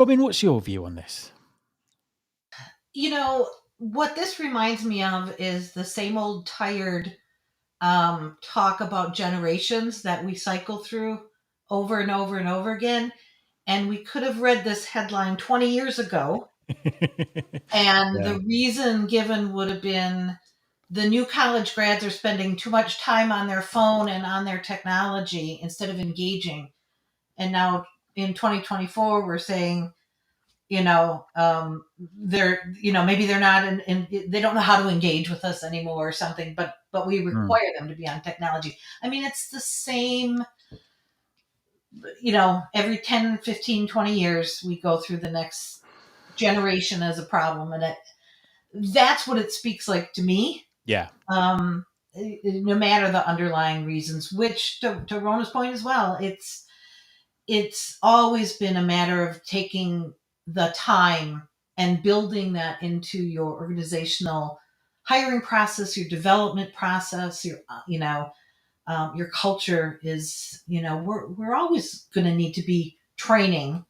Robin, what's your view on this? What this reminds me of is the same old tired talk about generations that we cycle through over and over and over again. And we could have read this headline 20 years ago, and Yeah. the reason given would have been the new college grads are spending too much time on their phone and on their technology instead of engaging. And now in 2024, we're saying, they're, maybe they're not they don't know how to engage with us anymore or something, but we Mm. require them to be on technology. I mean, it's the same, every 10, 15, 20 years, we go through the next generation as a problem. And that's what it speaks like to me. Yeah. No matter the underlying reasons, which to Rona's point as well, it's always been a matter of taking the time and building that into your organizational hiring process, your development process, your culture is, we're always going to need to be training,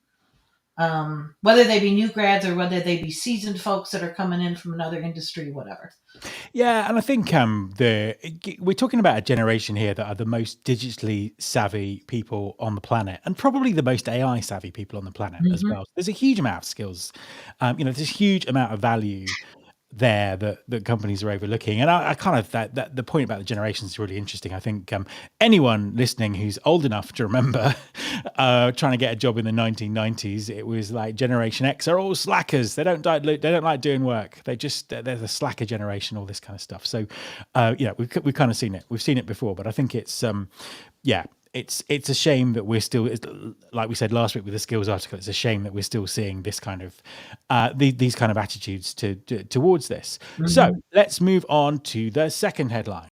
whether they be new grads or whether they be seasoned folks that are coming in from another industry, whatever. Yeah, and I think we're talking about a generation here that are the most digitally savvy people on the planet, and probably the most AI savvy people on the planet as Mm-hmm. well. There's a huge amount of skills, there's a huge amount of value there that companies are overlooking. And I kind of that the point about the generations is really interesting. I think anyone listening who's old enough to remember trying to get a job in the 1990s, it was like Generation X are all slackers. They don't like doing work. They're the slacker generation, all this kind of stuff. So we've kind of seen it. We've seen it before, but I think it's it's a shame that we're still, like we said last week with the skills article, it's a shame that we're still seeing this kind of these kind of attitudes towards this. So Mm-hmm. let's move on to the second headline.